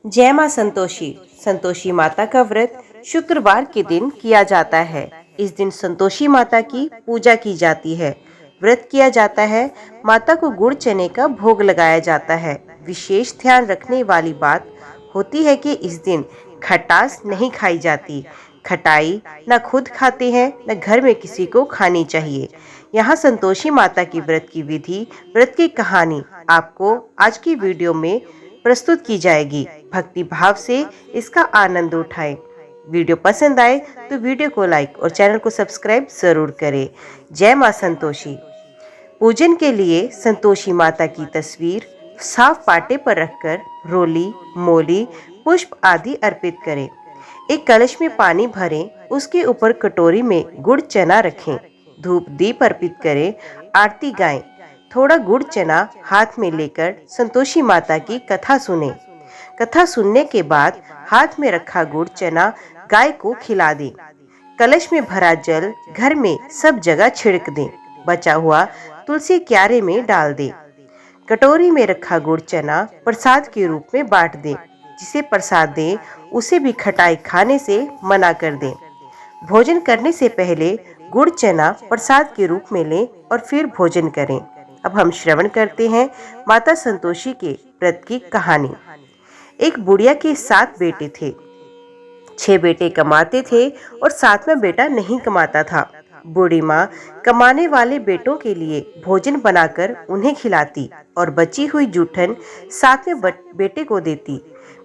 जय माँ संतोषी। संतोषी माता का व्रत शुक्रवार के दिन किया जाता है। इस दिन संतोषी माता की पूजा की जाती है, व्रत किया जाता है। माता को गुड़ चने का भोग लगाया जाता है। विशेष ध्यान रखने वाली बात होती है कि इस दिन खटास नहीं खाई जाती। खटाई न खुद खाते हैं न घर में किसी को खानी चाहिए। यहाँ संतोषी माता की व्रत की विधि, व्रत की कहानी आपको आज की वीडियो में प्रस्तुत की जाएगी। भक्ति भाव से इसका आनंद उठाएं। वीडियो पसंद आए तो वीडियो को लाइक और चैनल को सब्सक्राइब जरूर करें। जय मां संतोषी। पूजन के लिए संतोषी माता की तस्वीर साफ पाटे पर रखकर रोली, मोली, पुष्प आदि अर्पित करें। एक कलश में पानी भरें, उसके ऊपर कटोरी में गुड़ चना रखें, धूप दीप अर्पित करें, आरती गाएं। थोड़ा गुड़ चना हाथ में लेकर संतोषी माता की कथा सुने। कथा सुनने के बाद हाथ में रखा गुड़ चना गाय को खिला दें। कलश में भरा जल घर में सब जगह छिड़क दें। बचा हुआ तुलसी क्यारे में डाल दें। कटोरी में रखा गुड़ चना प्रसाद के रूप में बांट दें। जिसे प्रसाद दें उसे भी खटाई खाने से मना कर दें। भोजन करने से पहले गुड़ चना प्रसाद के रूप में लें और फिर भोजन करें। अब हम श्रवण करते हैं माता संतोषी के व्रत की कहानी। एक बुढ़िया के 7 बेटे थे। 6 बेटे कमाते थे और 7वां बेटा नहीं कमाता था। बूढ़ी माँ कमाने वाले बेटों के लिए भोजन बनाकर उन्हें खिलाती और बची हुई जूठन 7वें बेटे को देती।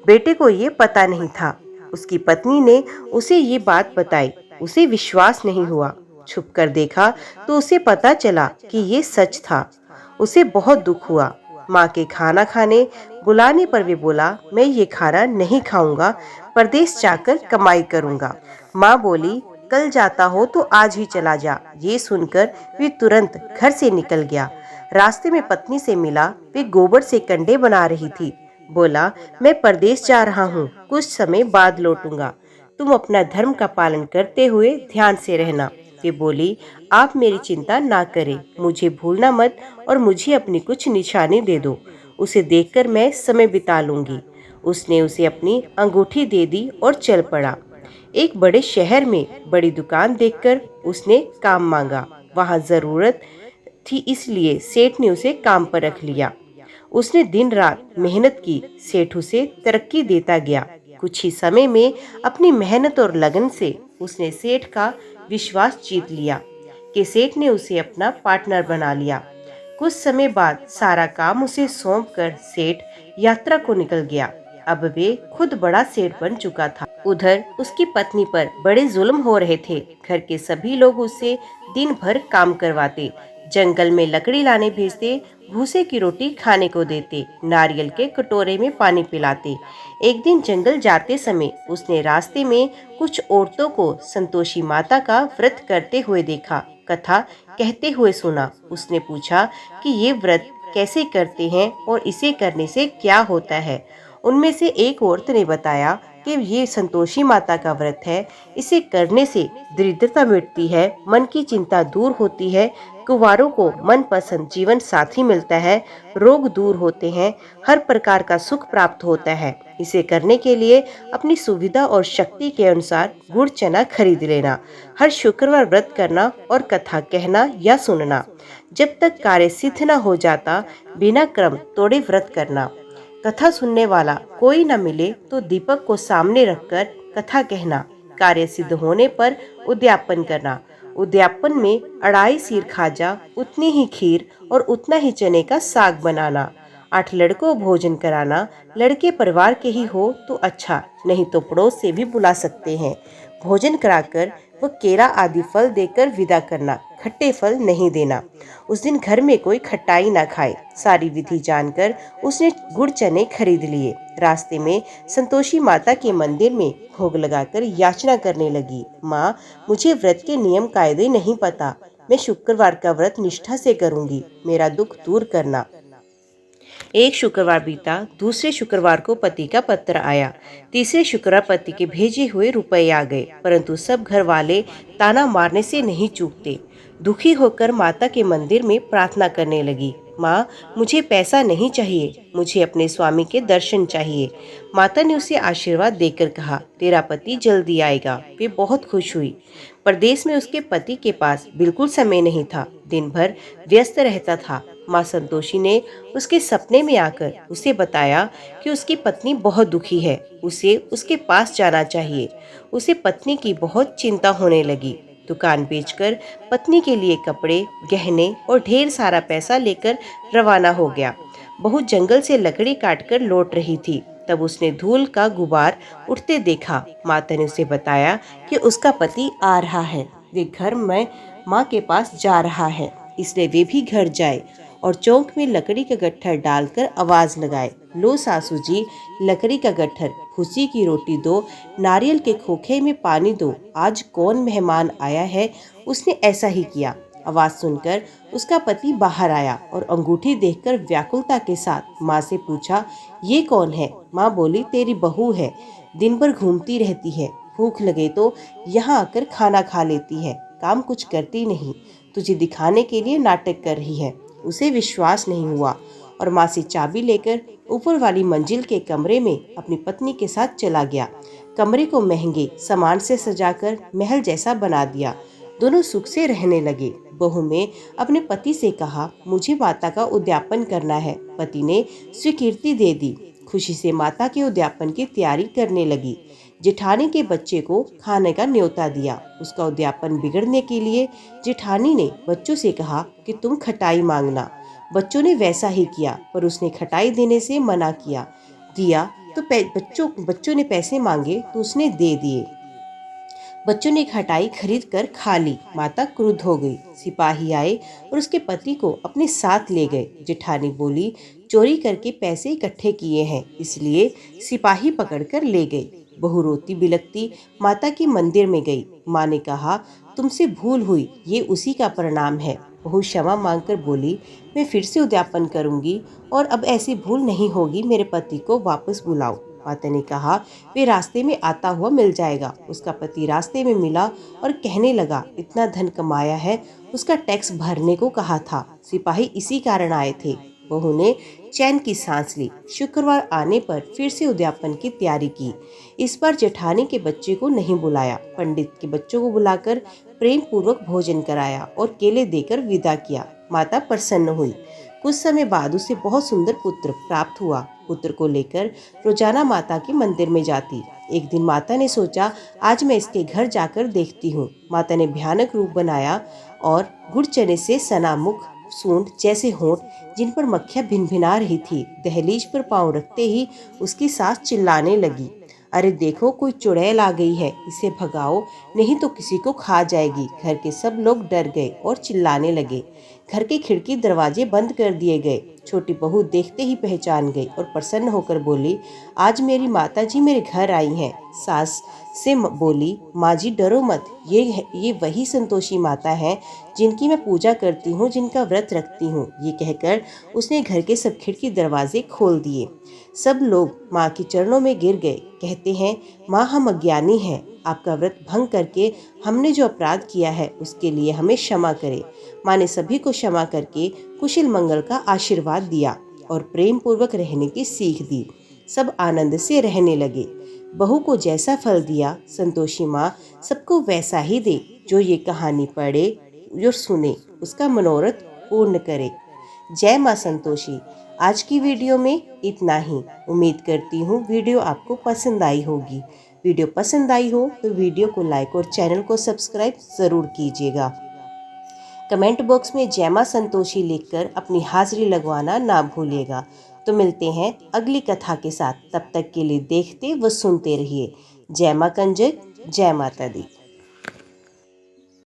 बेटे को ये पता नहीं था। उसकी पत्नी ने उसे ये बात बताई। उसे विश्वास नहीं हुआ। छुप कर देखा तो उसे पता चला कि ये सच था। उसे बहुत दुख हुआ। माँ के खाना खाने बुलाने पर भी बोला, मैं ये खाना नहीं खाऊंगा, परदेश जाकर कमाई करूंगा। माँ बोली, कल जाता हो तो आज ही चला जा। ये सुनकर वे तुरंत घर से निकल गया। रास्ते में पत्नी से मिला। वे गोबर से कंडे बना रही थी। बोला, मैं परदेश जा रहा हूँ, कुछ समय बाद लौटूंगा। तुम अपना धर्म का पालन करते हुए ध्यान से रहना। वे बोली, आप मेरी चिंता ना करें, मुझे भूलना मत और मुझे अपनी कुछ निशानी दे दो। उसे देखकर मैं समय बिता लूंगी। उसने उसे अपनी अंगूठी दे दी और चल पड़ा। एक बड़े शहर में बड़ी दुकान देखकर उसने काम मांगा। वहां जरूरत थी इसलिए सेठ ने उसे काम पर रख लिया। उसने दिन रात मेहनत की। सेठ उसे तरक्की देता गया। कुछ ही समय में अपनी मेहनत और लगन से उसने सेठ का विश्वास जीत लिया कि सेठ ने उसे अपना पार्टनर बना लिया। कुछ समय बाद सारा काम उसे सौंपकर सेठ यात्रा को निकल गया। अब वे खुद बड़ा सेठ बन चुका था। उधर उसकी पत्नी पर बड़े जुल्म हो रहे थे। घर के सभी लोग उससे दिन भर काम करवाते, जंगल में लकड़ी लाने भेजते, भूसे की रोटी खाने को देते, नारियल के कटोरे में पानी पिलाते। एक दिन जंगल जाते समय उसने रास्ते में कुछ औरतों को संतोषी माता का व्रत करते हुए देखा। कथा कहते हुए सुना। उसने पूछा कि ये व्रत कैसे करते हैं और इसे करने से क्या होता है। उनमें से एक औरत ने बताया कि ये संतोषी माता का व्रत है। इसे करने से दरिद्रता मिटती है, मन की चिंता दूर होती है, कुंवारों को मनपसंद जीवन साथी मिलता है, रोग दूर होते हैं, हर प्रकार का सुख प्राप्त होता है। इसे करने के लिए अपनी सुविधा और शक्ति के अनुसार गुड़ चना खरीद लेना, हर शुक्रवार व्रत करना और कथा कहना या सुनना। जब तक कार्य सिद्ध न हो जाता, बिना क्रम तोड़े व्रत करना। कथा सुनने वाला कोई न मिले तो दीपक को सामने रखकर कथा कहना। कार्य सिद्ध होने पर उद्यापन करना। उद्यापन में 2.5 सिर खाजा, उतनी ही खीर और उतना ही चने का साग बनाना। 8 लड़कों भोजन कराना। लड़के परिवार के ही हो तो अच्छा, नहीं तो पड़ोस से भी बुला सकते हैं। भोजन कराकर वो केला आदि फल देकर विदा करना, खट्टे फल नहीं देना। उस दिन घर में कोई खटाई ना खाए। सारी विधि जानकर उसने गुड़ चने खरीद लिए। रास्ते में संतोषी माता के मंदिर में भोग लगाकर याचना करने लगी, माँ, मुझे व्रत के नियम कायदे नहीं पता। मैं शुक्रवार का व्रत निष्ठा से करूंगी, मेरा दुख दूर करना। एक शुक्रवार बीता। दूसरे शुक्रवार को पति का पत्र आया। तीसरे शुक्रवार पति के भेजे हुए रुपए आ गए, परंतु सब घर वाले ताना मारने से नहीं चूकते। दुखी होकर माता के मंदिर में प्रार्थना करने लगी, माँ, मुझे पैसा नहीं चाहिए, मुझे अपने स्वामी के दर्शन चाहिए। माता ने उसे आशीर्वाद देकर कहा, तेरा पति जल्दी आएगा। वे बहुत खुश हुई। परदेश में उसके पति के पास बिल्कुल समय नहीं था, दिन भर व्यस्त रहता था। माँ संतोषी ने उसके सपने में आकर उसे बताया कि उसकी पत्नी बहुत दुखी है, उसे उसके पास जाना चाहिए। उसे पत्नी की बहुत चिंता होने लगी। दुकान बेचकर पत्नी के लिए कपड़े, गहने और ढेर सारा पैसा लेकर रवाना हो गया। बहू जंगल से लकड़ी काटकर लौट रही थी, तब उसने धूल का गुबार उठते देखा। माता ने उसे बताया कि उसका पति आ रहा है, वे घर में माँ के पास जा रहा है, इसलिए वे भी घर जाए और चौक में लकड़ी का गट्ठर डालकर आवाज लगाए, लो सासू जी, लकड़ी का गट्ठर, भूसी की रोटी दो, नारियल के खोखे में पानी दो, आज कौन मेहमान आया है। उसने ऐसा ही किया। आवाज सुनकर उसका पति बाहर आया और अंगूठी देखकर व्याकुलता के साथ माँ से पूछा, ये कौन है। माँ बोली, तेरी बहू है, दिन भर घूमती रहती है, भूख लगे तो यहाँ आकर खाना खा लेती है, काम कुछ करती नहीं, तुझे दिखाने के लिए नाटक कर रही है। उसे विश्वास नहीं हुआ और माँ से चाबी लेकर ऊपर वाली मंजिल के कमरे में अपनी पत्नी के साथ चला गया। कमरे को महंगे सामान से सजाकर महल जैसा बना दिया। दोनों सुख से रहने लगे। बहू ने अपने पति से कहा, मुझे माता का उद्यापन करना है। पति ने स्वीकृति दे दी। खुशी से माता के उद्यापन की तैयारी करने लगी। जेठानी के बच्चे को खाने का न्योता दिया। उसका उद्यापन बिगड़ने के लिए जेठानी ने बच्चों से कहा कि तुम खटाई मांगना। बच्चों ने वैसा ही किया, पर उसने खटाई देने से मना किया। दिया तो बच्चों ने पैसे मांगे तो उसने दे दिए। बच्चों ने खटाई खरीद कर खा ली। माता क्रुद्ध हो गई। सिपाही आए और उसके पति को अपने साथ ले गए। जेठानी बोली, चोरी करके पैसे इकट्ठे किए हैं, इसलिए सिपाही पकड़कर ले गए। बहू रोती बिलखती माता की मंदिर में गई। माँ ने कहा, तुमसे भूल हुई, ये उसी का परिणाम है। बहू क्षमा मांगकर बोली, मैं फिर से उद्यापन करूंगी और अब ऐसी भूल नहीं होगी, मेरे पति को वापस बुलाओ। माता ने कहा, वे रास्ते में आता हुआ मिल जाएगा। उसका पति रास्ते में मिला और कहने लगा, इतना धन कमाया है, उसका टैक्स भरने को कहा था, सिपाही इसी कारण आए थे। बहू ने चैन की सांस ली। शुक्रवार आने पर फिर से उद्यापन की तैयारी की। इस बार जेठानी के बच्चे को नहीं बुलाया, पंडित के बच्चों को बुलाकर प्रेम पूर्वक भोजन कराया और केले देकर विदा किया। माता प्रसन्न हुई। कुछ समय बाद उसे बहुत सुंदर पुत्र प्राप्त हुआ। पुत्र को लेकर रोजाना माता के मंदिर में जाती। एक दिन माता ने सोचा, आज मैं इसके घर जाकर देखती हूँ। माता ने भयानक रूप बनाया और गुड़ चने से सना मुख, सूंड जैसे होंठ, जिन पर मक्खियां भिनभिना रही थी। दहलीज पर पांव रखते ही उसकी सास चिल्लाने लगी, अरे देखो, कोई चुड़ैल आ गई है, इसे भगाओ, नहीं तो किसी को खा जाएगी। घर के सब लोग डर गए और चिल्लाने लगे। घर के खिड़की दरवाजे बंद कर दिए गए। छोटी बहू देखते ही पहचान गई और प्रसन्न होकर बोली, आज मेरी माता जी मेरे घर आई हैं। सास से बोली, माँ जी डरो मत, ये वही संतोषी माता है जिनकी मैं पूजा करती हूँ, जिनका व्रत रखती हूँ। ये कहकर उसने घर के सब खिड़की दरवाजे खोल दिए। सब लोग माँ के चरणों में गिर गए। कहते हैं, माँ हम अज्ञानी हैं, आपका व्रत भंग करके हमने जो अपराध किया है उसके लिए हमें क्षमा करें। माँ ने सभी को क्षमा करके कुशल मंगल का आशीर्वाद दिया और प्रेम पूर्वक रहने की सीख दी। सब आनंद से रहने लगे। बहू को जैसा फल दिया, संतोषी माँ सबको वैसा ही दे। जो ये कहानी पढ़े, जो सुने, उसका मनोरथ पूर्ण करे। जय माँ संतोषी। आज की वीडियो में इतना ही। उम्मीद करती हूँ वीडियो आपको पसंद आई होगी। वीडियो पसंद आई हो तो वीडियो को लाइक और चैनल को सब्सक्राइब ज़रूर कीजिएगा। कमेंट बॉक्स में जय माँ संतोषी लिखकर अपनी हाजिरी लगवाना ना भूलिएगा। तो मिलते हैं अगली कथा के साथ। तब तक के लिए देखते व सुनते रहिए। जय माँ कंजक, जय माता दी।